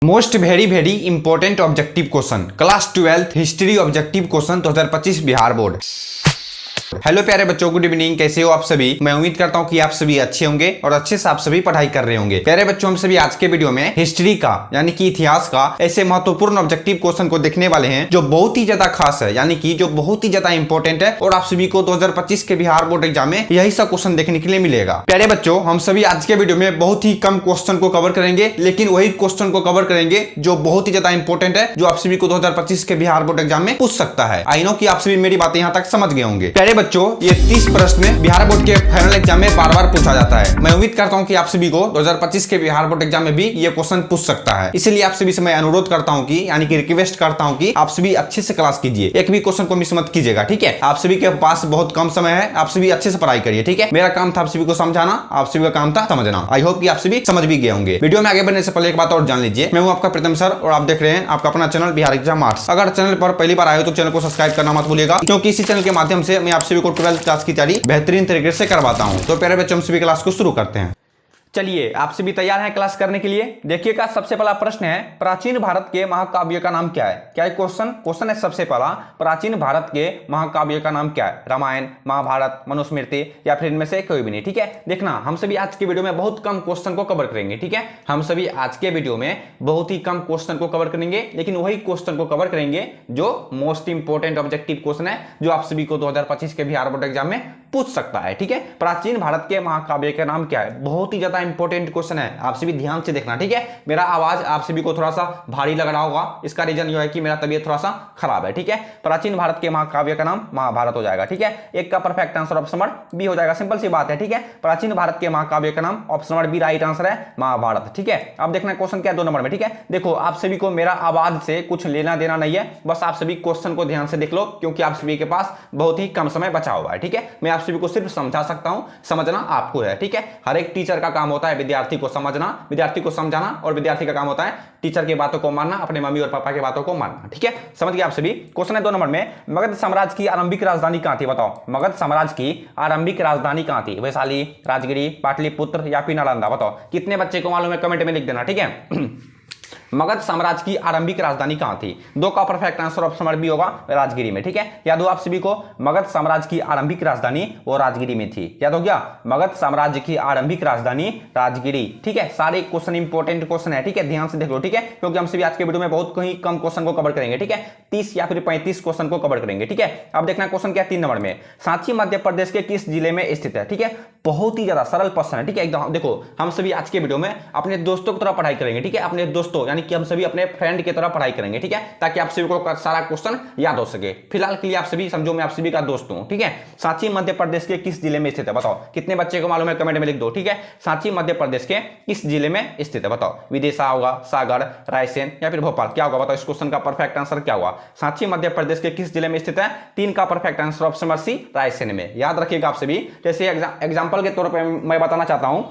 Most very important objective question class 12 history objective question 2025 Bihar board. Hello प्यारे बच्चों, good evening. कैसे हो आप सभी? मैं उम्मीद करता हूं कि आप सभी अच्छे होंगे और अच्छे से आप सभी पढ़ाई कर रहे होंगे। प्यारे बच्चों, हम सभी आज के वीडियो में हिस्ट्री का यानी कि इतिहास का ऐसे महत्वपूर्ण ऑब्जेक्टिव क्वेश्चन को देखने वाले हैं जो बहुत ही ज्यादा खास है, यानी कि जो बहुत ही ज्यादा इंपॉर्टेंट है और आप सभी को 2025 के बिहार बोर्ड एग्जाम में यही सब क्वेश्चन देखने के लिए मिलेगा। प्यारे बच्चों, हम सभी आज के वीडियो में बहुत ही कम क्वेश्चन को कवर करेंगे, लेकिन वही क्वेश्चन को कवर करेंगे जो बहुत ही ज्यादा इंपॉर्टेंट है, जो आप सभी को 2025 के बिहार बोर्ड एग्जाम में पूछ सकता है। आई नो कि आप सभी मेरी बातें यहाँ तक समझ गए होंगे। प्यारे बच्चों, ये 30 प्रश्न बिहार बोर्ड के फाइनल एग्जाम में बार बार पूछा जाता है। मैं उम्मीद करता हूं कि आप सभी को 2025 के बिहार बोर्ड एग्जाम में भी ये क्वेश्चन पूछ सकता है। इसलिए आप सभी से मैं अनुरोध करता हूं कि यानी कि रिक्वेस्ट करता हूं कि आप सभी अच्छे से क्लास कीजिए, एक भी क्वेश्चन को मिस मत कीजिएगा, ठीक है। आप सभी के पास बहुत कम समय है, आप सभी अच्छे से पढ़ाई करिए, ठीक है। मेरा काम था आप सभी को समझाना, आप सभी का काम था समझना। आई होप कि आप सभी समझ भी गए होंगे। वीडियो में आगे बढ़ने से पहले एक बात और जान लीजिए, मैं हूं आपका प्रीतम सर और आप देख रहे हैं आपका अपना चैनल बिहार एग्जाम मार्क्स। अगर चैनल पर पहली बार आए हो तो चैनल को सब्सक्राइब करना मत भूलिएगा, क्योंकि इसी चैनल के माध्यम से मैं आप सभी को 12th क्लास की तैयारी बेहतरीन तरीके से करवाता हूं। तो प्यारे बच्चों, हम सभी क्लास को शुरू करते हैं। चलिए, आप सभी तैयार हैं क्लास करने के लिए? देखिएगा, सबसे पहला प्रश्न है, प्राचीन भारत के महाकाव्य का नाम क्या है? क्या है क्वेश्चन है सबसे पहला, प्राचीन भारत के महाकाव्य का नाम क्या है? रामायण, महाभारत, मनुस्मृति या फिर इनमें से कोई भी नहीं, ठीक है। देखना, हम सभी आज के वीडियो में बहुत कम क्वेश्चन को कवर करेंगे, ठीक है। हम सभी आज के वीडियो में बहुत ही कम क्वेश्चन को कवर करेंगे, लेकिन वही क्वेश्चन को कवर करेंगे जो मोस्ट इंपोर्टेंट ऑब्जेक्टिव क्वेश्चन है, जो आप सभी को 2025 के बिहार बोर्ड एग्जाम में पूछ सकता है, ठीक है। प्राचीन भारत के महाकाव्य का नाम क्या है? बहुत ही ज्यादा इंपॉर्टेंट क्वेश्चन है, आप सभी ध्यान से देखना, ठीक है। मेरा आवाज आप सभी को थोड़ा सा भारी लग रहा होगा, इसका रीजन यह है कि मेरा तबीयत थोड़ा सा खराब है, ठीक है। प्राचीन भारत के महाकाव्य का नाम महाभारत हो जाएगा, ठीक है। एक का perfect answer option number B हो जाएगा, सिंपल सी बात है, ठीक है। प्राचीन भारत के महाकाव्य का नाम option number B right answer है, महाभारत, ठीक है। अब देखना क्वेश्चन क्या है 2 नंबर में, ठीक है। देखो, आप सभी को मेरा आवाज से कुछ लेना देना नहीं है, बस आप सभी क्वेश्चन को ध्यान से देख लो, क्योंकि आप सभी के पास बहुत ही कम समय बचा हुआ है, ठीक है। मैं आप सभी को सिर्फ समझा सकता हूं, समझना आपको है, ठीक है। हर एक टीचर का काम होता है विद्यार्थी को समझना, विद्यार्थी को समझाना, और विद्यार्थी का काम होता है टीचर की बातों को मानना, अपने मम्मी और पापा की बातों को मानना, ठीक है। समझ गए आप सभी? क्वेश्चन है 2 नंबर में, मगध साम्राज्य की आरंभिक राजधानी कहां थी? बताओ, मगध साम्राज्य की आरंभिक राजधानी कहां थी? वैशाली, राजगिरी, पाटलिपुत्र या फिर नालंदा? बताओ, कितने बच्चे को मालूम है? कमेंट में लिख देना, ठीक है। मगध साम्राज्य की आरंभिक राजधानी कहां थी? 2 का perfect answer option number B होगा, राजगिरी में, ठीक है। याद हो आप सभी को, मगध साम्राज्य की आरंभिक राजधानी वो राजगिरी में थी। याद हो गया? मगध साम्राज्य की आरंभिक राजधानी राजगिरी, ठीक है। सारे क्वेश्चन इंपॉर्टेंट क्वेश्चन है, ठीक है, ध्यान से देख लो, ठीक है, क्योंकि हम सभी आज के वीडियो में बहुत ही कम क्वेश्चन को कवर करेंगे, ठीक है। 30 या फिर 35 क्वेश्चन को कवर करेंगे, ठीक है। अब देखना क्वेश्चन क्या है 3 नंबर में, सांची मध्य प्रदेश के किस जिले में स्थित है? ठीक है, बहुत ही ज्यादा सरल प्रश्न है, ठीक है एकदम। देखो, हम सभी आज के वीडियो में अपने दोस्तों की तरह पढ़ाई करेंगे, ठीक है, अपने दोस्तों यानी कि हम सभी अपने फ्रेंड की तरह पढ़ाई करेंगे, ठीक है, ताकि आप सभी को सारा क्वेश्चन याद हो सके। फिलहाल के लिए आप सभी समझो मैं आप सभी का दोस्त हूं, ठीक है। सांची मध्य प्रदेश के किस जिले में स्थित है? बताओ, कितने बच्चे को मालूम है? कमेंट में लिख दो, ठीक है। सांची मध्य प्रदेश के किस जिले में स्थित है? बताओ, विदिशा होगा, सागर, रायसेन या फिर भोपाल? क्या होगा बताओ, इस क्वेश्चन का परफेक्ट आंसर क्या होगा? सांची मध्य प्रदेश के किस जिले में स्थित है? 3 का perfect answer option number C, Raisen में। याद रखिएगा आप सभी। जैसे एग्जांपल के तौर पर मैं बताना चाहता हूं,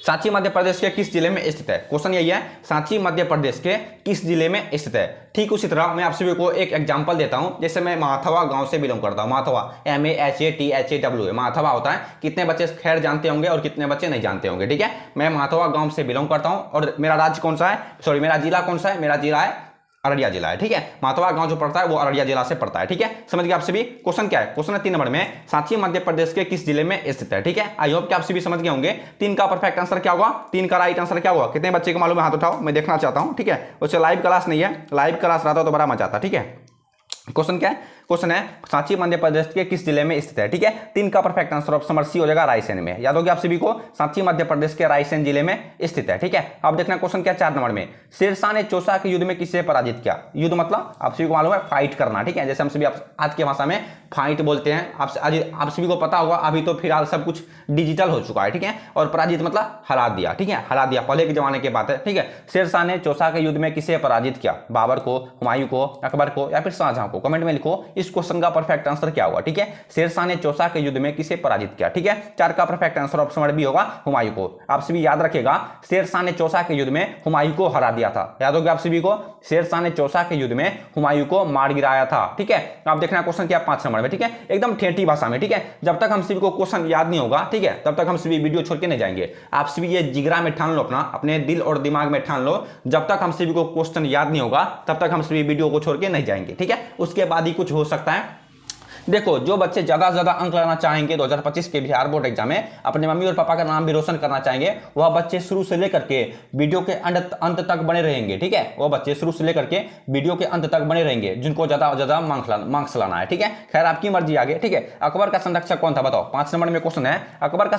सांची मध्य प्रदेश के किस जिले में स्थित है? क्वेश्चन यही है, सांची मध्य प्रदेश के किस जिले में स्थित है। ठीक उसी तरह मैं आप सभी को एक एग्जांपल देता हूं, जैसे मैं माथवा गांव से बिलोंग करता हूं। माथवा MATHAW माथवा होता है। कितने बच्चे खैर जानते होंगे और कितने बच्चे नहीं जानते होंगे, ठीक है। मैं माथवा गांव से बिलोंग करता हूं और मेरा राज्य कौन सा है, सॉरी मेरा जिला कौन सा है? मेरा जिला है अररिया जिला है, ठीक है। माथवा गांव जो पड़ता है वो अररिया जिला से पड़ता है, ठीक है। समझ गए आप सभी? क्वेश्चन क्या है? क्वेश्चन है 3 नंबर में, सांची मध्य प्रदेश के किस जिले में स्थित है? ठीक है, आई होप कि आप सभी समझ गए होंगे। 3 का परफेक्ट आंसर क्या होगा? 3 का राइट आंसर क्या होगा? कितने बच्चे को मालूम है? हाथ उठाओ, मैं देखना चाहता हूं, ठीक है। उससे लाइव क्लास नहीं है, लाइव क्लास रहता तो बड़ा मजा आता, ठीक है। क्वेश्चन क्या है? क्वेश्चन है, सांची मध्य प्रदेश के किस जिले में स्थित है? ठीक है, 3 का perfect answer option number C हो जाएगा, रायसेन में। याद होगा आप सभी को, सांची मध्य प्रदेश के रायसेन जिले में स्थित है, ठीक है। अब देखना क्वेश्चन क्या 4 नंबर में, शेरशाह ने चौसा के युद्ध में किसे पराजित किया? युद्ध मतलब आप सभी को मालूम है फाइट करना, ठीक है। जैसे हम सभी आज के भाषा में फाइट बोलते हैं। आप सभी को पता होगा, अभी तो फिलहाल सब कुछ डिजिटल हो चुका है, ठीक है। और पराजित मतलब हरा दिया, ठीक है, हरा दिया, पहले के जमाने की बात है, ठीक है। शेरशाह ने चौसा के युद्ध में किसे पराजित किया? बाबर को, हुमायूं को, अकबर को या फिर शाहजहां को? कमेंट में लिखो, इस क्वेश्चन का परफेक्ट आंसर क्या होगा? ठीक है, शेरशाह ने चौसा के युद्ध में किसे पराजित किया? ठीक है, 4 का perfect answer option number B होगा हुमायूं को। आप सभी याद रखिएगा, शेरशाह ने चौसा के युद्ध में हुमायूं को हरा दिया था। याद होगा आप सभी को, शेरशाह ने चौसा के युद्ध में हुमायूं को मार गिराया था। ठीक है, आप देखना क्वेश्चन क्या 5 नंबर में। ठीक है, एकदम ठेठी भाषा में। ठीक है, जब तक हम सभी को क्वेश्चन याद नहीं होगा, ठीक है, तब तक हम सभी वीडियो छोड़ के नहीं जाएंगे। आप सभी ये जिगरा में ठान लो, अपने दिल और दिमाग में ठान लो, जब तक हम सभी को क्वेश्चन याद नहीं होगा तब तक हम सभी वीडियो को छोड़ के नहीं जाएंगे। ठीक है, उसके बाद ही कुछ हो सकता है। देखो, जो बच्चे ज्यादा से ज्यादा अंक लाना चाहेंगे 2025 के बिहार बोर्ड एग्जाम में, अपने मम्मी और पापा का नाम भी रोशन करना चाहेंगे, वह बच्चे शुरू से लेकर के वीडियो के अंत तक बने रहेंगे। ठीक है, वह बच्चे शुरू से लेकर के वीडियो के अंत तक बने रहेंगे जिनको ज्यादा मार्क्स लाना है। ठीक है, खैर आपकी मर्जी आगे। ठीक है, अकबर का संरक्षक कौन था? बताओ, 5 नंबर में क्वेश्चन है। अकबर का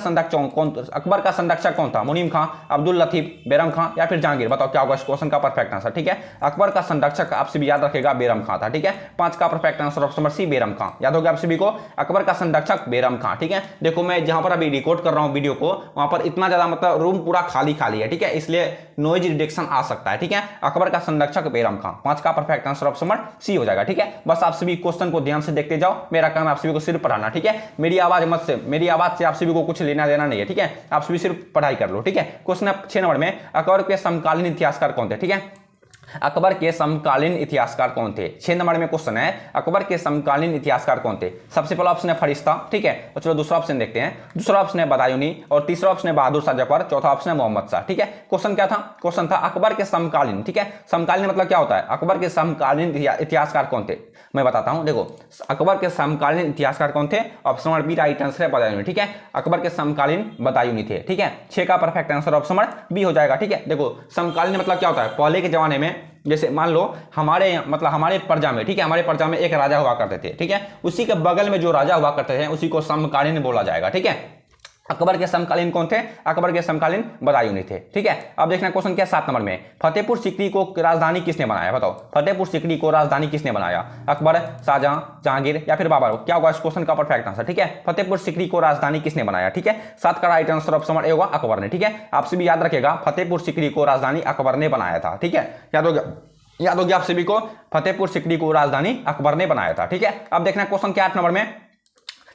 संरक्षक कौन था? मुनीम खां, अब्दुल लतीफ, बैरम खां या फिर जहांगीर? बताओ क्या होगा इस क्वेश्चन का परफेक्ट आंसर? ठीक है, अकबर का संरक्षक आपसे भी याद रखेगा बैरम खां था। ठीक है, 5 का perfect answer option number C Bairam Khan. याद होगा आप सभी को, अकबर का संरक्षक बैरम खां। ठीक है, देखो मैं जहां पर अभी रिकॉर्ड कर रहा हूं वीडियो को, वहां पर इतना ज्यादा मतलब रूम पूरा खाली है। ठीक है, इसलिए नॉइज रिडक्शन आ सकता है। ठीक है, अकबर का संरक्षक बैरम खां, 5 का perfect answer option number C हो जाएगा। ठीक है, बस आप सभी क्वेश्चन को ध्यान से देखते जाओ, मेरा काम आप सभी को सिर्फ पढ़ाना। ठीक है, मेरी आवाज से आप सभी को कुछ लेना देना नहीं है। ठीक है, आप सभी सिर्फ पढ़ाई कर लो। ठीक है, क्वेश्चन 6 नंबर में, अकबर के समकालीन इतिहासकार कौन थे? ठीक है, अकबर के समकालीन इतिहासकार कौन थे? 6 नंबर में क्वेश्चन है, अकबर के समकालीन इतिहासकार कौन थे? सबसे पहला ऑप्शन है फरिश्ता। ठीक है, तो चलो दूसरा ऑप्शन देखते हैं। दूसरा ऑप्शन है बदायूनी और तीसरा ऑप्शन है बहादुर शाह जफर, चौथा ऑप्शन है मोहम्मद शाह। ठीक है, क्वेश्चन क्या था? क्वेश्चन था अकबर के समकालीन। ठीक है, समकालीन मतलब क्या होता है? अकबर के समकालीन इतिहासकार कौन थे? मैं बताता हूं। देखो, अकबर के समकालीन इतिहासकार कौन थे? Option number B right answer है बदायूनी। ठीक है, अकबर के समकालीन बदायूनी थे। ठीक है, 6 का perfect answer option number B हो जाएगा। ठीक है, देखो समकालीन मतलब क्या होता है? पहले के जमाने में, जैसे मान लो हमारे प्रजा में, ठीक है, हमारे प्रजा में एक राजा हुआ करते थे। ठीक है, उसी के बगल में जो राजा हुआ करते थे उसी को समकालीन बोला जाएगा। ठीक है, अकबर के समकालीन कौन थे? अकबर के समकालीन बदायूनी थे। ठीक है, अब देखना क्वेश्चन क्या 7 नंबर में, फतेहपुर सीकरी को राजधानी किसने बनाया? बताओ, फतेहपुर सीकरी को राजधानी किसने बनाया? अकबर, शाहजहां, जहांगीर या फिर बाबर? क्या होगा इस क्वेश्चन का परफेक्ट आंसर? ठीक है, फतेहपुर सीकरी को राजधानी किसने बनाया? ठीक है, 7 का right answer option number A होगा अकबर ने। ठीक है, आपसे भी याद रखेगा, फतेहपुर सीकरी को राजधानी अकबर ने बनाया था। ठीक है, याद हो गया आप सभी को, फतेहपुर सीकरी को राजधानी अकबर ने बनाया था। ठीक है, अब देखना क्वेश्चन क्या 8 नंबर में।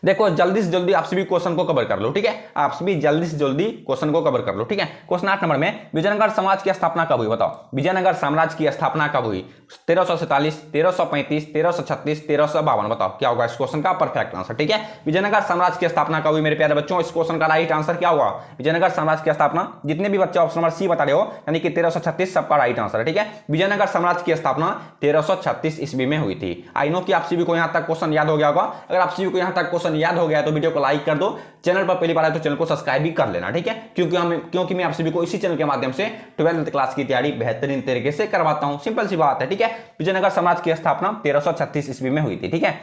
देखो जल्दी से जल्दी आप सभी क्वेश्चन को कवर कर लो। ठीक है, आप सभी जल्दी से जल्दी क्वेश्चन को कवर कर लो। ठीक है, क्वेश्चन 8 नंबर में, विजयनगर समाज की स्थापना कब हुई? बताओ, विजयनगर साम्राज्य की स्थापना कब हुई? 1347, 1335, 1336, 1352? बताओ क्या होगा इस क्वेश्चन का परफेक्ट आंसर? ठीक है, विजयनगर साम्राज्य की स्थापना कब हुई मेरे प्यारे बच्चों? इस क्वेश्चन का राइट आंसर क्या होगा? विजयनगर साम्राज्य की स्थापना, जितने भी बच्चे ऑप्शन नंबर सी बता रहे हो, यानी कि 1336 सबका राइट आंसर है। ठीक है, विजयनगर साम्राज्य की स्थापना 1336 ईस्वी में हुई थी। आई नो कि आप सभी को यहां तक क्वेश्चन याद हो गया होगा। अगर आप सभी को यहां तक क्वेश्चन याद हो गया तो वीडियो को लाइक कर दो, चैनल पर पहली बार आए तो चैनल को सब्सक्राइब भी कर लेना। ठीक है, क्योंकि मैं आप सभी को इसी चैनल के माध्यम से 12th क्लास की तैयारी बेहतरीन तरीके से करवाता हूं। सिंपल सी बात है। ठीक है, विजयनगर साम्राज्य की स्थापना 1336 ईस्वी में हुई थी। ठीक है,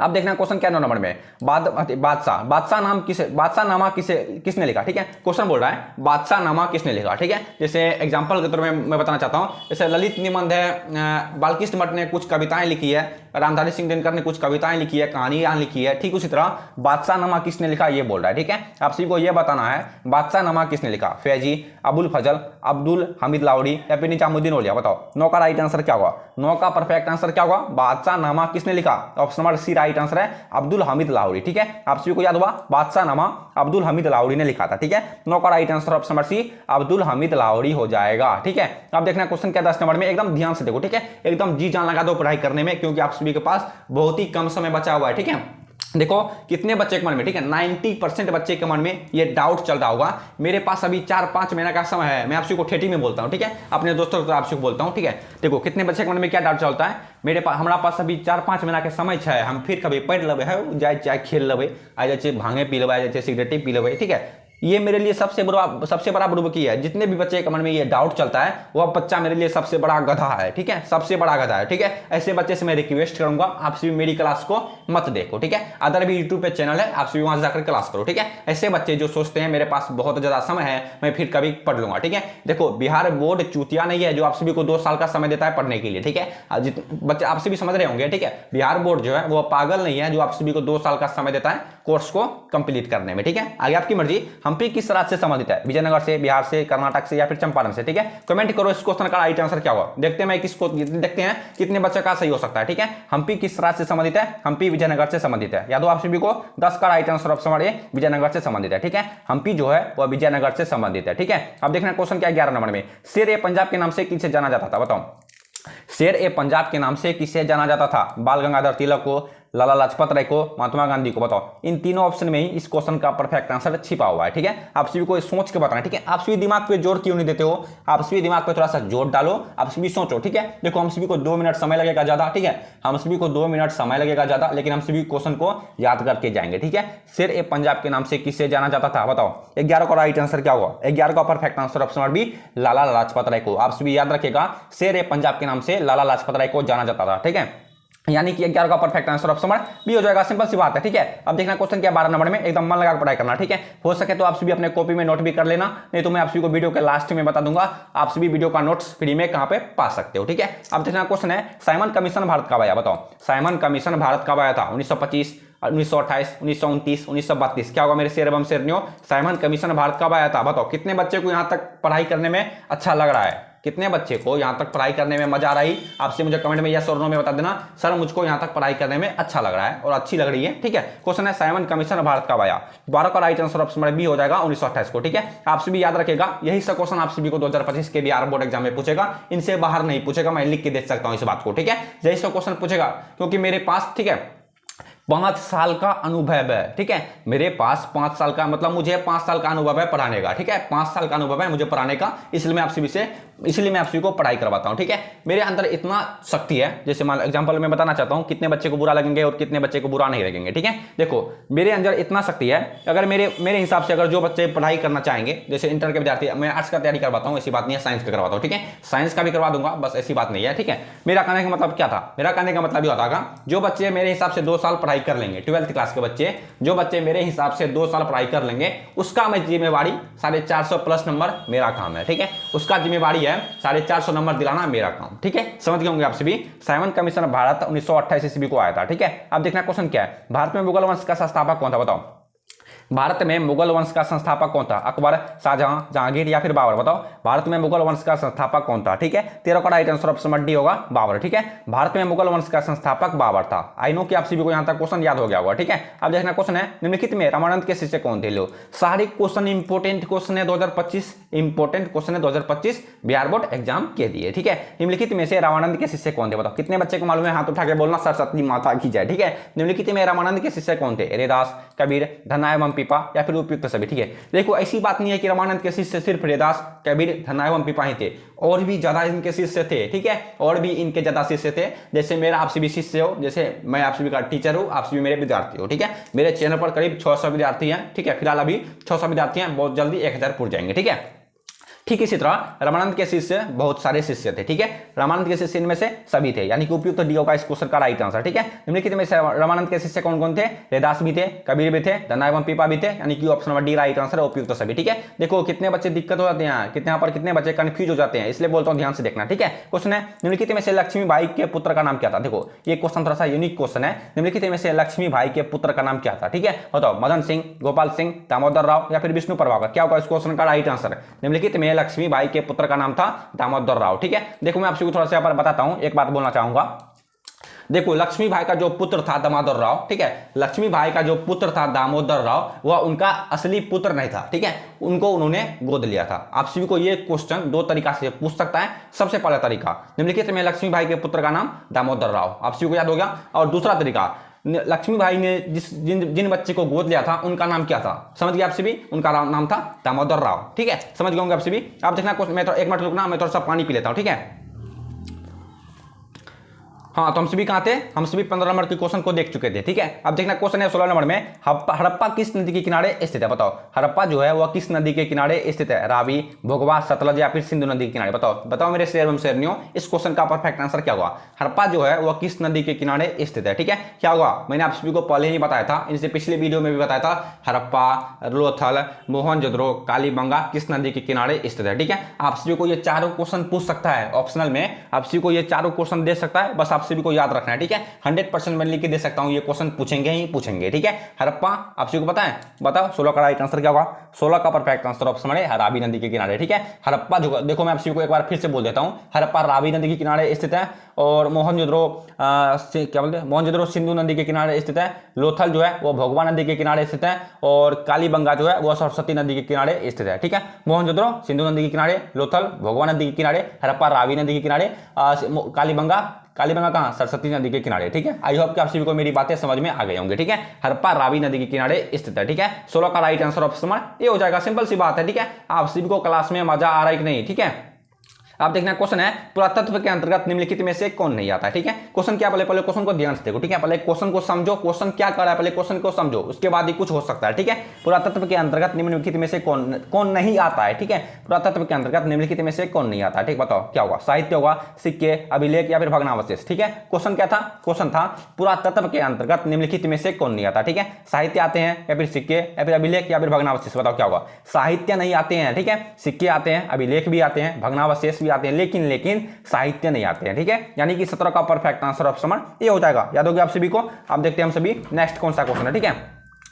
अब देखना क्वेश्चन क्या 9 नंबर में, बादशाहनामा किसने लिखा? ठीक है, क्वेश्चन बोल रहा है बादशाहनामा किसने लिखा? ठीक है, जैसे एग्जांपल के तौर में मैं बताना चाहता हूं, जैसे ललित निबंध है, बालकृष्ण भट्ट ने कुछ कविताएं लिखी है, रामधारी सिंह दिनकर ने कुछ कविताएं लिखी है, कहानियां लिखी है। ठीक उसी तरह बादशाहनामा किसने लिखा ये बोल रहा है। ठीक है, आप सभी को यह बताना है बादशाहनामा किसने लिखा? फैजी, अबुल फजल, अब्दुल हमीद लाहौरी या फिर निजामुद्दीन औलिया? बताओ 9 का राइट आंसर क्या होगा? 9 का परफेक्ट आंसर क्या होगा? बादशाहनामा किसने लिखा? Option number C right answer है अब्दुल हमीद लाहौरी। ठीक है, आप सभी को याद हुआ, बादशाहनामा अब्दुल हमीद लाहौरी ने लिखा था। ठीक है, 9 का right answer option number C Abdul Hamid Lahori हो जाएगा। ठीक है, अब देखना क्वेश्चन क्या 10 नंबर में, एकदम ध्यान से देखो। ठीक है, एकदम जी जान लगा दो पढ़ाई करने में, क्योंकि आप सभी के पास बहुत ही कम समय बचा हुआ है। ठीक है, देखो कितने बच्चे के मन में, ठीक है, 90% बच्चे के मन में ये डाउट चल रहा होगा, मेरे पास अभी 4-5 महीना का समय है। मैं आपसे को ठेठी में बोलता हूं। ठीक है, अपने दोस्तों को आपसे बोलता हूं। ठीक है, देखो कितने बच्चे के मन में क्या डाउट चलता है, हमारा पास अभी 4-5 महीना के समय है, हम फिर कभी पढ़ लेवे है, जाए चाहे खेल लेवे, आ जाए भांगे पी लेवे, आ जाए सिगरेट पी लेवे। ठीक है, ये मेरे लिए सबसे बड़ा बुड़बकी है। जितने भी बच्चे के मन में ये डाउट चलता है, वह बच्चा मेरे लिए सबसे बड़ा गधा है। ठीक है, सबसे बड़ा गधा है। ठीक है, ऐसे बच्चे से मैं रिक्वेस्ट करूंगा आप सभी मेरी क्लास को मत देखो। ठीक है, अदर भी यूट्यूब पे चैनल है, आप सभी वहां जाकर क्लास करो। ठीक है, ऐसे बच्चे जो सोचते हैं मेरे पास बहुत ज्यादा समय है, मैं फिर कभी पढ़ लूंगा। ठीक है, देखो बिहार बोर्ड चूतिया नहीं है जो आप सभी को 2 साल का समय देता है पढ़ने के लिए। ठीक है, बच्चे आप सभी समझ रहे होंगे। ठीक है, बिहार बोर्ड जो है वो पागल नहीं है जो आप सभी को 2 साल का समय देता है कोर्स को कंप्लीट करने में। ठीक है, आगे आपकी मर्जी, हम हम्पी किस राज्य से संबंधित है? विजयनगर से, बिहार से, कर्नाटक से या फिर चंपारण से? ठीक है, कमेंट करो इस क्वेश्चन का राइट आंसर क्या होगा। देखते हैं मैं किसको, देखते हैं कितने बच्चे का सही हो सकता है। ठीक है, हम्पी किस राज्य से संबंधित है? हम्पी विजयनगर से संबंधित है। याद हो आप सभी को 10 का right answer option A Vijayanagar से संबंधित है। ठीक है, हम्पी जो है वह विजयनगर से संबंधित है। ठीक है, अब देखना क्वेश्चन क्या 11 नंबर में, शेर ए पंजाब के नाम से किसे जाना जाता था? बताओ, शेर ए पंजाब के नाम से किसे जाना जाता था? बाल गंगाधर तिलक को, लाला लाजपत राय को, महात्मा गांधी को? बताओ, इन तीनों ऑप्शन में ही इस क्वेश्चन का परफेक्ट आंसर छिपा हुआ है। ठीक है, आप सभी को सोच के बताना। ठीक है, आप सभी दिमाग पे जोर क्यों नहीं देते हो? आप सभी दिमाग पे थोड़ा सा जोर डालो, आप सभी सोचो। ठीक है, देखो हम सभी को 2 मिनट समय लगेगा ज्यादा। ठीक है, हम सभी को 2 मिनट समय लगेगा ज्यादा, लेकिन हम सभी क्वेश्चन को याद करके जाएंगे। ठीक है, शेर ए पंजाब के नाम से किसे जाना जाता था? बताओ, 11 का राइट आंसर क्या होगा? 11 का perfect answer option B Lala Lajpat Rai को। आप सभी याद रखिएगा, शेर ए पंजाब के नाम से लाला लाजपत राय को जाना जाता था। ठीक है, यानी कि 11 का परफेक्ट आंसर ऑप्शन बी हो जाएगा। सिंपल सी बात है। ठीक है, अब देखना क्वेश्चन क्या 12 नंबर में, एकदम मन लगा पढ़ाई करना। ठीक है, हो सके तो आप सभी अपने कॉपी में नोट भी कर लेना, नहीं तो मैं आप सभी को वीडियो के लास्ट में बता दूंगा आप सभी वीडियो का नोट्स फ्री में कहां पे पा सकते हो। ठीक है, अब देखना क्वेश्चन है, साइमन कमीशन भारत कब आया? बताओ, साइमन कमीशन भारत कब आया था? 1925, 1928, 1929, 1932? क्या होगा मेरे शेर एवं शेरनियों, साइमन कमीशन भारत कब आया था? बताओ, कितने बच्चे को यहां तक पढ़ाई करने में अच्छा लग रहा है? कितने बच्चे को यहां तक पढ़ाई करने में मजा आ रही? आपसे मुझे कमेंट में यस और नो में बता देना, सर मुझको यहां तक पढ़ाई करने में अच्छा लग रहा है और अच्छी लग रही है। ठीक है, क्वेश्चन है साइमन कमीशन भारत कब आया? 12 का राइट आंसर ऑप्शन बी हो जाएगा 1928 को। ठीक है, आप सभी याद रखेगा, यही सब क्वेश्चन आप सभी को 2025 के बिहार बोर्ड एग्जाम में पूछेगा, इनसे बाहर नहीं पूछेगा, मैं लिख के दे सकता हूं इस बात को। ठीक है, यही सब क्वेश्चन पूछेगा, क्योंकि मेरे पास, ठीक है, 5 साल का अनुभव है। ठीक है, मेरे पास 5 साल का, मतलब मुझे 5 साल का अनुभव है पढ़ाने का। ठीक है, 5 साल का अनुभव है मुझे पढ़ाने का, इसलिए मैं आप सभी को पढ़ाई करवाता हूं। ठीक है, मेरे अंदर इतना शक्ति है, जैसे मान एग्जांपल में बताना चाहता हूं, कितने बच्चे को बुरा लगेंगे और कितने बच्चे को बुरा नहीं लगेंगे। ठीक है, देखो मेरे अंदर इतना शक्ति है, अगर मेरे हिसाब से अगर जो बच्चे पढ़ाई करना चाहेंगे, जैसे इंटर के विद्यार्थी, मैं आर्ट्स का तैयारी करवाता हूं, ऐसी बात नहीं है, साइंस का करवाता हूं। ठीक है, साइंस का भी करवा दूंगा, बस ऐसी बात नहीं है। ठीक है, मेरा कहने का मतलब क्या था? मेरा कहने का मतलब ये होता है, जो बच्चे मेरे हिसाब से 2 साल पढ़ाई कर लेंगे, 12th क्लास के बच्चे, जो बच्चे मेरे हिसाब से 2 साल पढ़ाई कर लेंगे, उसका मैं जिम्मेवारी 450 प्लस नंबर मेरा काम है। ठीक है, उसका जिम्मेवारी है 450 नंबर दिलाना मेरा काम। ठीक है, समझ गए होंगे आप सभी। साइमन कमीशन भारत 1928 ईस्वी को आया था। ठीक है, अब देखना क्वेश्चन क्या है, भारत में मुगल वंश का संस्थापक कौन था? बताओ, भारत में मुगल वंश का संस्थापक कौन था? अकबर, शाहजहां, जहांगीर या फिर बाबर? बताओ, भारत में मुगल वंश का संस्थापक कौन था? ठीक है, 13 का राइट आंसर ऑप्शन डी होगा बाबर। ठीक है, भारत में मुगल वंश का संस्थापक बाबर था। आई नो कि आप सभी को यहां तक क्वेश्चन याद हो गया होगा। ठीक है, अब देखना क्वेश्चन है, निम्नलिखित में रामानंद के शिष्य कौन थे? लो, सारे क्वेश्चन इंपोर्टेंट क्वेश्चन है 2025, इंपोर्टेंट क्वेश्चन है 2025 बिहार बोर्ड एग्जाम के लिए। ठीक है, निम्नलिखित में से रामानंद के शिष्य कौन थे? बताओ, कितने बच्चे को मालूम है? हाथ उठा के बोलना, सरस्वती माता की जय। ठीक है, निम्नलिखित में रामानंद के शिष्य कौन थे? रैदास, कबीर, धन्ना एवं पीपा या फिर उपयुक्त सभी? ठीक है, देखो ऐसी बात नहीं है कि रामानंद के शिष्य सिर्फ रैदास, कबीर, धन्ना एवं पीपा ही थे, और भी ज्यादा इनके शिष्य थे। ठीक है, और भी इनके ज्यादा शिष्य थे, जैसे मेरा आप सभी शिष्य हो, जैसे मैं आप सभी का टीचर हूं, आप सभी मेरे विद्यार्थी हो। ठीक है, मेरे चैनल पर करीब 600 विद्यार्थी हैं। ठीक है, फिलहाल अभी 600 विद्यार्थी हैं, बहुत जल्दी 1000 पूर्ण जाएंगे। ठीक है, ठीक इसी तरह रामानंद के शिष्य बहुत सारे शिष्य थे। ठीक है, रामानंद के शिष्य इनमें से सभी थे, यानी कि उपयुक्त डी होगा इस क्वेश्चन का राइट आंसर। ठीक है, निम्नलिखित में से रामानंद के शिष्य कौन कौन थे? रैदास भी थे, कबीर भी थे, धन्ना एवं पीपा भी थे, यानी कि option number D right answer है, उपयुक्त सभी। ठीक है, देखो कितने बच्चे दिक्कत हो जाते हैं, यहाँ पर कितने बच्चे कंफ्यूज हो जाते हैं, इसलिए बोलता हूँ ध्यान से देखना। ठीक है, क्वेश्चन है, निम्नलिखित में से लक्ष्मी बाई के पुत्र का नाम क्या था? देखो ये क्वेश्चन थोड़ा सा यूनिक क्वेश्चन है, निम्नलिखित में से लक्ष्मी बाई के पुत्र का नाम क्या था? ठीक है, बताओ, मदन सिंह, गोपाल सिंह, दामोदर राव या फिर विष्णु प्रभाकर? क्या होगा इस क्वेश्चन का राइट आंसर? निम्नलिखित में लक्ष्मी बाई के पुत्र का नाम था दामोदर राव। ठीक है, देखो मैं आपको थोड़ा सा यहाँ पर बताता हूं, एक बात बोलना चाहूंगा। देखो लक्ष्मी भाई का जो पुत्र था दामोदर राव, ठीक है, लक्ष्मी भाई का जो पुत्र था दामोदर राव, वह उनका असली पुत्र नहीं था। ठीक है, उनको उन्होंने गोद लिया था। आप सभी को ये क्वेश्चन 2 तरीका से पूछ सकता है। सबसे पहला तरीका, निम्नलिखित में लक्ष्मी भाई के पुत्र का नाम दामोदर राव, आप सभी को याद हो गया। और दूसरा तरीका, लक्ष्मी भाई ने जिन बच्चे को गोद लिया था उनका नाम क्या था? समझ गए आप सभी, उनका नाम था दामोदर राव। ठीक है, समझ गए होंगे आप सभी। आप देखना, मैं तो 1 मिनट रुकना, मैं थोड़ा सा पानी पी लेता हूं। ठीक है, हाँ, तो हम सभी कहाँ थे? हम सभी 15 नंबर के क्वेश्चन को देख चुके थे। ठीक है, अब देखना क्वेश्चन है 16 नंबर में, हड़प्पा किस नदी के किनारे स्थित है? बताओ, हड़प्पा जो है वह किस नदी के किनारे स्थित है? रावी, भोगवा, सतलज या फिर सिंधु नदी के किनारे? बताओ मेरे शेर एवं शेरनियों, इस क्वेश्चन का परफेक्ट आंसर क्या होगा? हड़प्पा जो है वह किस नदी के किनारे स्थित है? ठीक है, क्या होगा? मैंने आप सभी को पहले ही बताया था, इनसे पिछले वीडियो में भी बताया था, हड़प्पा, लोथल, मोहनजोदड़ो, कालीबंगा किस नदी के किनारे स्थित है। ठीक है, आप सभी को ये चारों क्वेश्चन पूछ सकता है ऑप्शनल में, आप सभी को ये चारों क्वेश्चन दे सकता है, बस आप सभी को याद रखना है, ठीक है। 100% मैं लिख के दे सकता हूं, ये क्वेश्चन पूछेंगे ही पूछेंगे, ठीक है। हड़प्पा आप सभी को पता है, बताओ 16 का राइट आंसर क्या होगा? 16 का परफेक्ट आंसर ऑप्शन है रावी नदी के किनारे, ठीक है। हड़प्पा जो, देखो मैं आप सभी को एक बार फिर से बोल देता हूं, हड़प्पा रावी नदी के किनारे स्थित है, और मोहनजोदड़ो क्या बोलते हैं, मोहनजोदड़ो सिंधु नदी के किनारे स्थित है, लोथल जो है वो भोगवा नदी के किनारे स्थित है, और कालीबंगा जो है वो सरस्वती नदी के किनारे स्थित है, ठीक है। मोहनजोदड़ो सिंधु नदी के किनारे, लोथल भोगवा नदी के किनारे, हड़प्पा रावी नदी के किनारे, कालीबंगा कहाँ? सरस्वती नदी के किनारे, ठीक है। आई होप कि आप सभी को मेरी बातें समझ में आ गई होंगे, ठीक है। हड़प्पा रावी नदी के किनारे स्थित है, ठीक है। 16 का राइट आंसर ऑप्शन ये हो जाएगा, सिंपल सी बात है, ठीक है। आप सभी को क्लास में मजा आ रहा है कि नहीं, ठीक है। अब देखना क्वेश्चन है, पुरातत्व के अंतर्गत निम्नलिखित में से कौन नहीं आता है, ठीक है। क्वेश्चन क्या, पहले क्वेश्चन को ध्यान से देखो, ठीक है। पहले क्वेश्चन को समझो, क्वेश्चन क्या कर रहा है, पहले क्वेश्चन को समझो, उसके बाद ही कुछ हो सकता है, ठीक है। पुरातत्व के अंतर्गत निम्नलिखित में से कौन नहीं आता है, ठीक है। पुरातत्व के अंतर्गत निम्नलिखित में से कौन नहीं आता है, ठीक, बताओ क्या होगा? साहित्य होगा, सिक्के, अभिलेख या फिर भग्नावशेष, ठीक है। क्वेश्चन क्या था? क्वेश्चन था पुरातत्व के अंतर्गत निम्नलिखित में से कौन नहीं आता, ठीक है। साहित्य आते हैं या फिर सिक्के या फिर अभिलेख या फिर भग्नावशेष, बताओ क्या होगा? साहित्य नहीं आते हैं, ठीक है। सिक्के आते हैं, अभिलेख भी आते हैं, भग्नावशेष भी आते हैं, लेकिन साहित्य नहीं आते हैं, ठीक है। यानी कि 17 का परफेक्ट आंसर ऑप्शन ये हो जाएगा। याद हो गया आप सभी को? अब देखते हैं हम सभी नेक्स्ट कौन सा क्वेश्चन है, ठीक है।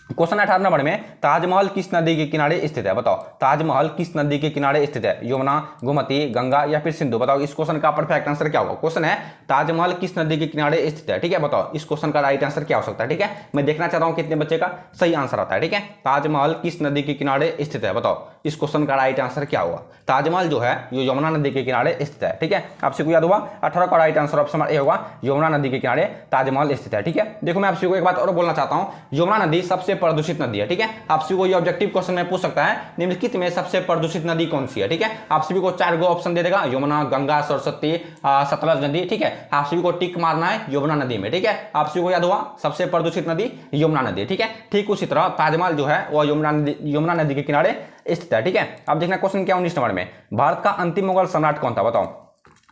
क्वेश्चन 18 नंबर में, ताजमहल किस नदी के किनारे स्थित है? बताओ ताजमहल किस नदी के किनारे स्थित है? यमुना, गोमती, गंगा या फिर सिंधु? बताओ इस क्वेश्चन का परफेक्ट आंसर क्या होगा? क्वेश्चन है ताजमहल किस नदी के किनारे स्थित है, ठीक है। बताओ इस क्वेश्चन का राइट आंसर क्या हो सकता है, ठीक है। मैं देखना चाहता हूं कितने बच्चे का सही आंसर आता है, ठीक है। ताजमहल किस नदी के किनारे स्थित है? बताओ इस क्वेश्चन का राइट आंसर क्या होगा? ताजमहल जो है ये यमुना नदी के किनारे स्थित है, ठीक है। आपसे को याद होगा 18 का राइट आंसर ऑप्शन ए होगा, यमुना नदी के किनारे ताजमहल स्थित है, ठीक है। देखो मैं आपसे को एक बात और बोलना चाहता हूं, यमुना नदी सबसे प्रदूषित नदी है, ठीक है। आप सभी को ये ऑब्जेक्टिव क्वेश्चन में पूछ सकता है, निम्नलिखित में सबसे प्रदूषित नदी कौन सी है, ठीक है। आप सभी को 4 गो ऑप्शन दे देगा, यमुना, गंगा, सरस्वती, सतलज नदी, ठीक है। आप सभी को टिक मारना है यमुना नदी में, ठीक है। आप सभी को याद होगा सबसे प्रदूषित नदी यमुना नदी, ठीक है। ठीक उसी तरह ताजमहल जो है वो यमुना नदी के किनारे स्थित है, ठीक है। अब देखना क्वेश्चन क्या 19 नंबर में, भारत का अंतिम मुगल सम्राट कौन था? बताओ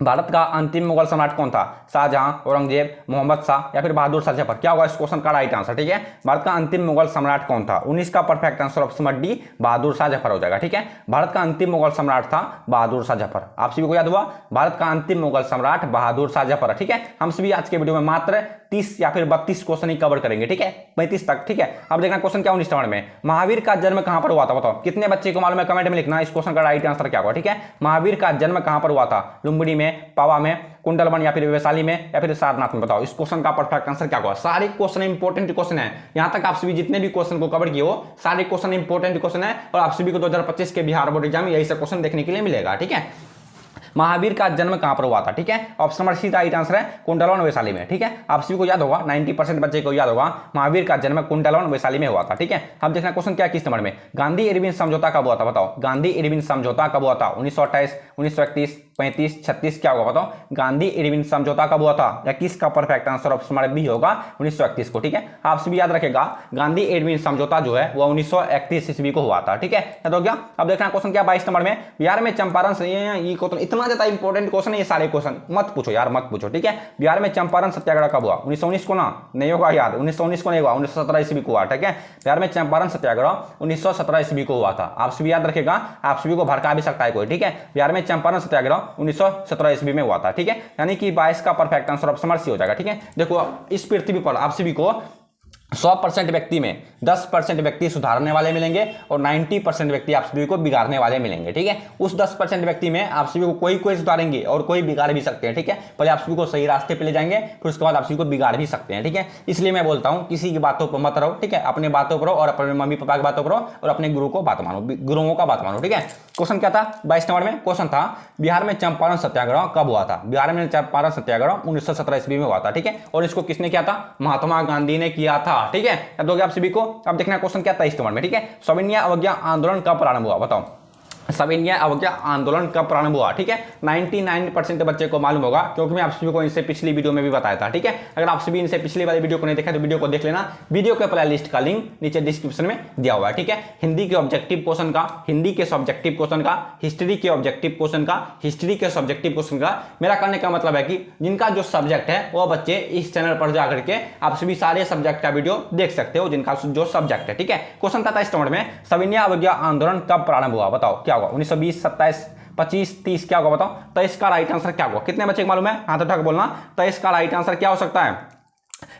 भारत का अंतिम मुगल सम्राट कौन था? शाहजहां, औरंगजेब, मोहम्मद शाह या फिर बहादुर शाह जफर? क्या होगा इस क्वेश्चन का राइट आंसर, ठीक है। भारत का अंतिम मुगल सम्राट कौन था? 19 का perfect answer option D Bahadur Shah Zafar हो जाएगा, ठीक है। भारत का अंतिम मुगल सम्राट था बहादुर शाह जफर। आप सभी को याद हुआ भारत का अंतिम मुगल सम्राट बहादुर शाह जफर, ठीक है। हम सभी आज के वीडियो में मात्र 30 या फिर 32 क्वेश्चन ही कवर करेंगे, ठीक है, 35 तक, ठीक है। अब देखना क्वेश्चन क्या 19 नंबर में, महावीर का जन्म कहां पर हुआ था? बताओ कितने बच्चे को मालूम है, कमेंट में लिखना इस क्वेश्चन का राइट आंसर क्या होगा, ठीक है। महावीर का जन्म कहां पर हुआ था? लुम्बिनी में, पावा में, कुंडलवन या फिर वैशाली में या फिर सारनाथ में? बताओ इस क्वेश्चन का परफेक्ट आंसर क्या होगा? सारे क्वेश्चन इंपॉर्टेंट क्वेश्चन है, यहां तक आप सभी जितने भी क्वेश्चन को कवर किए हो सारे क्वेश्चन इंपॉर्टेंट क्वेश्चन है, और आप सभी को 2025 के बिहार बोर्ड एग्जाम में यही सब क्वेश्चन देखने के लिए मिलेगा, ठीक है। महावीर का जन्म कहां पर हुआ था, ठीक है। Option number C right answer है कुंडलवन वैशाली में, ठीक है। आप सभी को याद होगा 90% बच्चे को याद होगा महावीर का जन्म कुंडलवन वैशाली में हुआ था, ठीक है। अब देखना क्वेश्चन क्या 21 नंबर में, गांधी इरविन समझौता कब हुआ था? बताओ गांधी इरविन समझौता कब हुआ था? 1928, 1931, 35, 36? क्या होगा बताओ? गांधी इरविन समझौता कब हुआ था? या किसका perfect answer option number B होगा 1931 को, ठीक है। आप सभी याद रखेगा गांधी इरविन समझौता जो है वो 1931 ईस्वी को हुआ था, ठीक है। याद हो गया। अब देखना क्वेश्चन क्या 22 नंबर में, बिहार में चंपारण ये क्वेश्चन इतना ज्यादा इंपॉर्टेंट क्वेश्चन है, ये सारे क्वेश्चन मत पूछो यार, मत पूछो, ठीक है। बिहार में चंपारण सत्याग्रह कब हुआ? 1919 को ना, नहीं होगा यार, 1919 को नहीं हुआ, 1917 ईस्वी को हुआ, ठीक है। बिहार में चंपारण सत्याग्रह 1917 ईस्वी को हुआ था। आप सभी याद रखेगा, आप सभी को भड़का भी सकता है कोई, ठीक है। बिहार में चंपारण सत्याग्रह 1917 ईस्वी में हुआ था, ठीक है। यानी कि 22 का परफेक्ट आंसर ऑप्शन सी हो जाएगा, ठीक है। देखो इस पृथ्वी पर आप सभी को 100% व्यक्ति में 10% व्यक्ति सुधारने वाले मिलेंगे और 90% व्यक्ति आप सभी को बिगाड़ने वाले मिलेंगे, ठीक है। उस 10% व्यक्ति में आप सभी को कोई सुधारेंगे और कोई बिगाड़ भी सकते हैं, ठीक है। पहले आप सभी को सही रास्ते पे ले जाएंगे, फिर उसके बाद आप सभी को बिगाड़ भी सकते हैं, ठीक है। इसलिए मैं बोलता हूं किसी की बातों पर मत रहो, ठीक है। अपने बातों पर और अपने मम्मी पापा की बातों पर और अपने गुरु को बात मानो, गुरुओं का बात मानो, ठीक है। क्वेश्चन क्या था 22 नंबर में? क्वेश्चन था बिहार में चंपारण सत्याग्रह कब हुआ था? बिहार में चंपारण सत्याग्रह 1917 ईस्वी में हुआ था, ठीक है। और इसको किसने किया था? महात्मा गांधी ने किया था, ठीक है। याद हो गया आप सभी को। अब देखना क्वेश्चन क्या 23 नंबर में, ठीक है। सविनय अवज्ञा आंदोलन कब प्रारंभ हुआ? बताओ सविनय अवज्ञा आंदोलन कब प्रारंभ हुआ, ठीक है। 99% बच्चे को मालूम होगा, क्योंकि मैं आप सभी को इनसे पिछली वीडियो में भी बताया था, ठीक है। अगर आप सभी इनसे पिछली वाली वीडियो को नहीं देखा तो वीडियो को देख लेना, वीडियो के प्ले लिस्ट का लिंक नीचे डिस्क्रिप्शन में दिया हुआ है, ठीक है। हिंदी के ऑब्जेक्टिव क्वेश्चन का, हिंदी के सब्जेक्टिव क्वेश्चन का, हिस्ट्री के ऑब्जेक्टिव क्वेश्चन का, हिस्ट्री के सब्जेक्टिव क्वेश्चन का। मेरा कहने का मतलब है कि जिनका जो सब्जेक्ट है वो बच्चे इस चैनल पर जाकर के आप सभी सारे सब्जेक्ट का वीडियो देख सकते हो, जिनका जो सब्जेक्ट है, ठीक है। क्वेश्चन था 23 नंबर में, सविनय अवज्ञा आंदोलन कब प्रारंभ हुआ? बताओ क्या होगा? 1920, 27, 25 30 क्या होगा बताओ? तो इसका राइट आंसर क्या होगा? कितने बच्चे को मालूम है? हाथ उठा के बोलना। तो इसका राइट आंसर क्या हो सकता है?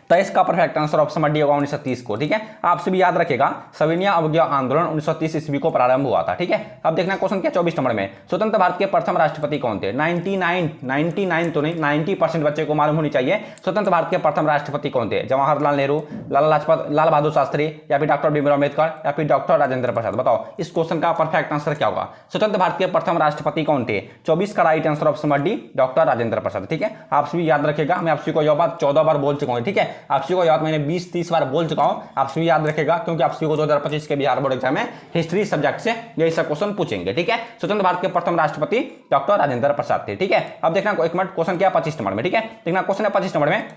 तो इसका परफेक्ट आंसर ऑप्शन डी होगा 1930 को। ठीक है, आपसे भी याद रखेगा सविनय अवज्ञा आंदोलन 1930 ईस्वी को प्रारंभ हुआ था। ठीक है, अब देखना क्वेश्चन क्या 24 नंबर में, स्वतंत्र भारत के प्रथम राष्ट्रपति कौन थे? 99 तो नहीं, 90% बच्चे को मालूम होनी चाहिए स्वतंत्र भारत के प्रथम राष्ट्रपति कौन थे। जवाहरलाल नेहरू, लाल बहादुर शास्त्री, या फिर डॉक्टर भीमराव अम्बेडकर, या फिर डॉक्टर राजेंद्र प्रसाद। बताओ इस क्वेश्चन का परफेक्ट आंसर क्या होगा? स्वतंत्र भारत के प्रथम राष्ट्रपति कौन थे? 24 का right answer option D doctor Rajendra Prasad. ठीक है, आपसे भी याद रखेगा, मैं आपसे को यह बात 14 बार बोल चुका हूं। ठीक है, आपसे को याद मैंने 20-30 बार बोल चुका हूं, आपसे भी याद रखेगा क्योंकि आपसे को 2025 के बिहार बोर्ड एग्जाम में हिस्ट्री सब्जेक्ट से यही सब क्वेश्चन पूछेंगे। ठीक है, स्वतंत्र भारत के प्रथम राष्ट्रपति डॉक्टर राजेंद्र प्रसाद थे। ठीक है, अब देखना एक मिनट क्वेश्चन क्या 25 नंबर में। ठीक है, देखना क्वेश्चन है 25 नंबर में।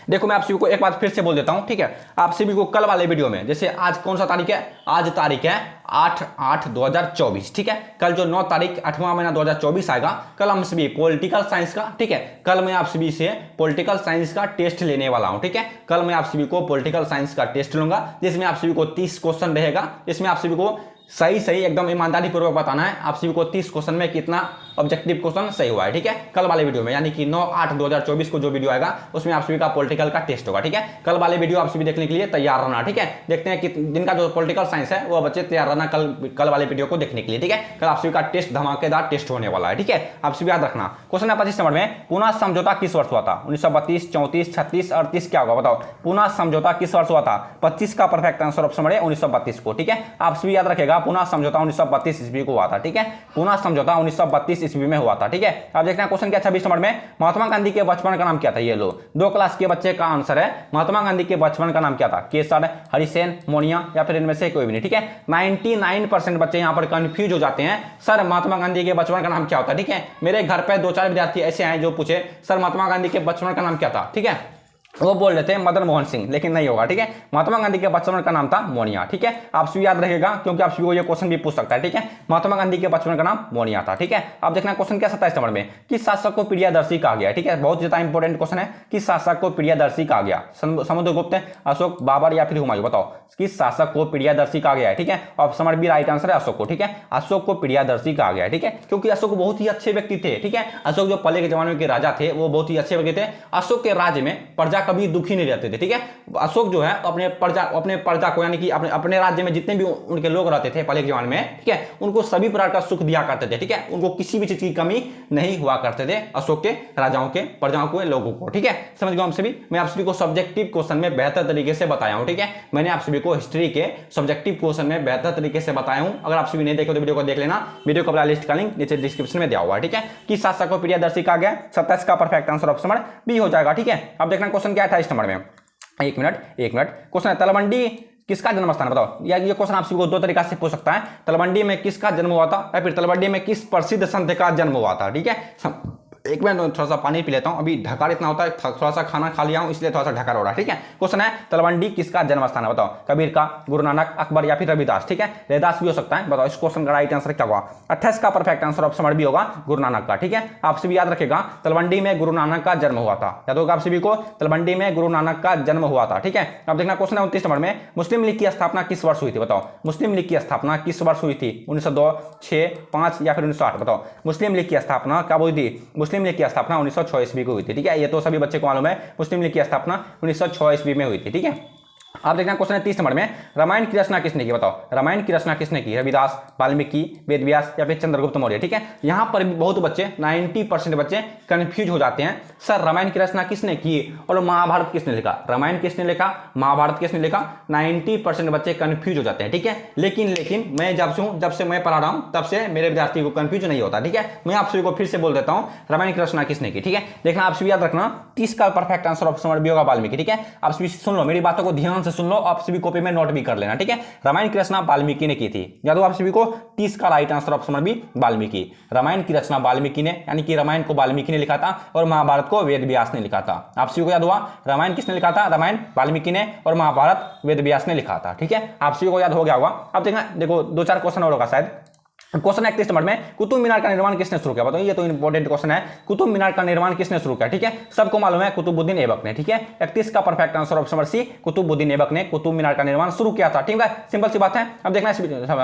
देखो मैं आप सभी को एक बात फिर से बोल देता हूं। ठीक है, आप सभी को कल वाले वीडियो में, जैसे आज कौन सा तारीख है? आज तारीख है 8/8/2024। ठीक है, कल जो 9 तारीख 8वां महीना 2024 आएगा, कल हम सभी पॉलिटिकल साइंस का, ठीक है, कल मैं आप सभी से पॉलिटिकल साइंस का टेस्ट लेने वाला हूं। ठीक है, कल मैं आप सभी को पॉलिटिकल साइंस का टेस्ट लूंगा, जिसमें आप सभी को 30 क्वेश्चन रहेगा। इसमें आप सभी को सही एकदम ईमानदारी पूर्वक बताना है आप सभी को 30 क्वेश्चन में कितना ऑब्जेक्टिव क्वेश्चन सही हुआ है। ठीक है, कल वाले वीडियो में, यानी कि 9/8/2024 को जो वीडियो आएगा उसमें आप सभी का पॉलिटिकल का टेस्ट होगा। ठीक है, कल वाले वीडियो आप सभी देखने के लिए तैयार रहना। ठीक है, देखते हैं कि जिनका जो पॉलिटिकल साइंस है वो बच्चे तैयार रहना कल वाले वीडियो को देखने के लिए। ठीक है, कल आप सभी का टेस्ट धमाकेदार टेस्ट होने वाला है। ठीक है, आप सभी याद रखना। क्वेश्चन है 25 नंबर में, पुनः समझौता किस वर्ष हुआ था? 1932, 34, 36, 38 क्या होगा बताओ? पुनः समझौता किस वर्ष हुआ था? 25 का परफेक्ट आंसर ऑप्शन है 1932 को। ठीक है, आप सभी याद रखेगा पुनः समझौता 1932 ईस्वी को हुआ था। ठीक है, पुनः समझौता 1932 ईस्वी में हुआ था। ठीक है, अब देखना क्वेश्चन क्या 26 नंबर में, महात्मा गांधी के बचपन का नाम क्या था? ये लो 2 क्लास के बच्चे का आंसर है, महात्मा गांधी के बचपन का नाम क्या था? केसर, हरिसेन, मोनिया, या फिर इनमें से कोई भी नहीं। ठीक है, 99% बच्चे यहां पर कंफ्यूज हो जाते हैं, सर महात्मा गांधी के बचपन का नाम क्या होता है? ठीक है, मेरे घर पे 2-4 विद्यार्थी ऐसे आए जो पूछे सर महात्मा गांधी के बचपन का नाम क्या था? ठीक है, वो बोल रहे थे मदन मोहन सिंह, लेकिन नहीं होगा। ठीक है, महात्मा गांधी के बचपन का नाम था मोनिया। ठीक है, आप सभी याद रखेगा क्योंकि आप सभी को ये क्वेश्चन भी पूछ सकता है। ठीक है, महात्मा गांधी के बचपन का नाम मोनिया था। ठीक है, अब देखना क्वेश्चन क्या 27 नंबर में, किस शासक को प्रियदर्शी कहा गया? ठीक है, बहुत ज्यादा इंपॉर्टेंट क्वेश्चन है, किस शासक को प्रियदर्शी कहा गया? समुद्रगुप्त, अशोक, बाबर, या फिर हुमायूं? बताओ किस शासक को प्रियदर्शी कहा गया है? ठीक है, ऑप्शन बी राइट आंसर है अशोक को। ठीक है, अशोक को प्रियदर्शी कहा गया है। ठीक है, क्योंकि अशोक बहुत ही अच्छे व्यक्ति थे। ठीक है, अशोक जो पहले के जमाने के राजा थे वो बहुत ही अच्छे व्यक्ति थे। अशोक के राज्य में प्रजा कभी दुखी नहीं रहते थे। ठीक है, अशोक जो है अपने प्रजा को, यानी कि अपने राज्य में जितने भी उनके लोग रहते थे पहले के जमाने में, ठीक है, उनको सभी प्रकार का सुख दिया करते थे। ठीक है, उनको किसी भी चीज की कमी नहीं हुआ करते थे अशोक के राजाओं के, प्रजाओं को, लोगों को। ठीक है, समझ गए हम सभी? मैं आप सभी को सब्जेक्टिव क्वेश्चन में बेहतर तरीके से बताया हूं। ठीक है, मैंने आप सभी को हिस्ट्री के सब्जेक्टिव क्वेश्चन में बेहतर तरीके से बताया हूं। अगर आप सभी नहीं देखे तो वीडियो को देख लेना, वीडियो का लिस्ट का लिंक नीचे डिस्क्रिप्शन में दिया हुआ है। ठीक है, किस शासक को प्रियदर्शी कहा गया? 27 का परफेक्ट आंसर ऑप्शन बी हो जाएगा। ठीक है, अब देखना क्वेश्चन क्या है 28 नंबर में। एक मिनट क्वेश्चन है, तलवंडी किसका जन्म स्थान बताओ? या ये क्वेश्चन आप सभी को 2 तरीका से पूछ सकता है, तलवंडी में किसका जन्म हुआ था, या फिर तलवंडी में किस प्रसिद्ध संत का जन्म हुआ था? ठीक है, एक मिनट थोड़ा सा पानी पी लेता हूं, अभी ढकार इतना होता है, थोड़ा सा खाना खा लिया हूं इसलिए थोड़ा सा ढकार हो रहा है। ठीक है, क्वेश्चन है तलवंडी किसका जन्म स्थान है? बताओ कबीर का, गुरु नानक, अकबर, या फिर रविदास? ठीक है, रविदास भी हो सकता है। बताओ इस क्वेश्चन का राइट आंसर क्या होगा? 28 का परफेक्ट आंसर ऑप्शन भी होगा गुरु नानक का। ठीक है, आप सभी याद रखेगा तलवंडी में गुरु नानक का जन्म हुआ था। याद होगा आप सभी को, तलवंडी में गुरु नानक का जन्म हुआ था। ठीक है, अब देखना क्वेश्चन है 29 नंबर में, मुस्लिम लीग की स्थापना किस वर्ष हुई थी? बताओ मुस्लिम लीग की स्थापना किस वर्ष हुई थी? 1902, 6, 5 या फिर 1908? बताओ मुस्लिम लीग की स्थापना कब हुई थी? मुस्लिम लीग की स्थापना 1906 ईस्वी को हुई थी। ठीक है, ये तो सभी बच्चे को मालूम है, मुस्लिम लीग की स्थापना 1906 ईस्वी में हुई थी। ठीक है, आप देखना क्वेश्चन है 30 नंबर में, रामायण की रचना किसने की? बताओ रामायण की रचना किसने की? रविदास, वाल्मीकि, वेदव्यास, या फिर चंद्रगुप्त मौर्य? ठीक है, यहां पर भी बहुत बच्चे 90% बच्चे कंफ्यूज हो जाते हैं, सर रामायण की रचना किसने की और महाभारत किसने लिखा? रामायण किसने लिखा, महाभारत किसने लिखा? 90% बच्चे कंफ्यूज हो जाते हैं। ठीक है, लेकिन मैं जब से मैं पढ़ा रहा हूं तब से मेरे विद्यार्थी को कंफ्यूज नहीं होता। ठीक है, मैं आप सभी को फिर से बोल देता हूं, रामायण की रचना किसने की? ठीक है, देखना आप सभी याद रखना 30 का परफेक्ट आंसर ऑप्शन बी होगा वाल्मीकि। ठीक है, आप सभी सुन लो, मेरी बातों को ध्यान से सुन लो, आप सभी कॉपी में नोट भी कर लेना। ठीक है, रामायण की रचना वाल्मीकि ने की थी। याद हो आप सभी को, 30 का right answer option B Valmiki. Ramayana की रचना वाल्मीकि ने, यानी कि रामायण को वाल्मीकि ने लिखा था और महाभारत को वेदव्यास ने लिखा था। आप सभी को याद हुआ, रामायण किसने लिखा था? रामायण वाल्मीकि ने और महाभारत वेदव्यास ने लिखा था। ठीक है, आप सभी को याद हो गया होगा। अब देखो 2-4 क्वेश्चन और होगा शायद। क्वेश्चन 31 नंबर में कुतुब मीनार का निर्माण किसने शुरू किया? बताओ, ये तो इंपॉर्टेंट क्वेश्चन है। कुतुब मीनार का निर्माण किसने शुरू किया? ठीक है, सबको मालूम है कुतुबुद्दीन ऐबक ने। ठीक है, 31 का perfect answer option number C, Qutubuddin Aibak ने कुतुब मीनार का निर्माण शुरू किया था। ठीक है, सिंपल सी बात है। अब देखना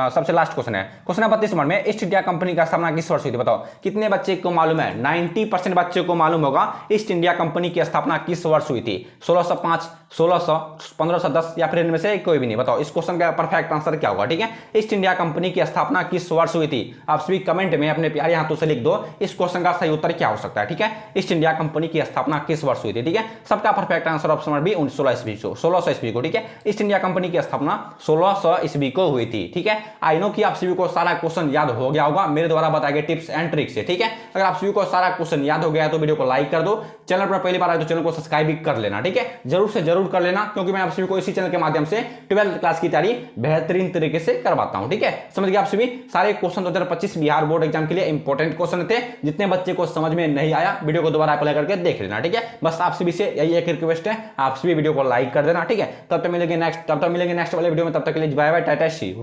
सबसे लास्ट क्वेश्चन है, क्वेश्चन 32 नंबर में ईस्ट इंडिया कंपनी का स्थापना किस वर्ष हुई थी? बताओ, कितने बच्चे को मालूम है? 90% बच्चे को मालूम होगा ईस्ट इंडिया कंपनी की स्थापना किस वर्ष हुई थी। 1605, 1600, 1510 या फिर इनमें से कोई भी नहीं। बताओ, इस क्वेश्चन का परफेक्ट आंसर क्या होगा? ठीक है, ईस्ट इंडिया कंपनी की स्थापना किस वर्ष हुई थी? आप सभी कमेंट में अपने प्यारे हाथों से लिख दो इस क्वेश्चन का सही उत्तर क्या हो सकता है। ठीक है, ईस्ट इंडिया कंपनी की स्थापना किस वर्ष हुई थी? ठीक है, सबका perfect answer option number B 1600 ईस्वी को। ठीक है, ईस्ट इंडिया कंपनी की स्थापना 1600 ईस्वी को हुई थी। ठीक है, आई नो कि आप सभी को सारा क्वेश्चन याद हो गया होगा मेरे द्वारा बताए गए टिप्स एंड ट्रिक्स से। ठीक है, अगर आप सभी को सारा क्वेश्चन याद हो गया तो वीडियो को लाइक कर दो, चैनल पर पहली बार आए तो चैनल को सब्सक्राइब भी कर लेना। ठीक है, जरूर से जरूर कर लेना, क्योंकि मैं आप सभी को इसी चैनल के माध्यम से 12th क्लास की तैयारी बेहतरीन तरीके से करवाता हूं। ठीक है, समझ गए आप सभी? सारे क्वेश्चन 2025 बिहार बोर्ड एग्जाम के लिए इंपॉर्टेंट क्वेश्चन थे। जितने बच्चे को समझ में नहीं आया वीडियो को दोबारा अप्लाई करके देख लेना। ठीक है, बस आप सभी से यही एक रिक्वेस्ट है, आप सभी वीडियो को लाइक कर देना। ठीक है, तब तक मिलेंगे नेक्स्ट वाले वीडियो में। तब तक के लिए bye bye, tata see you.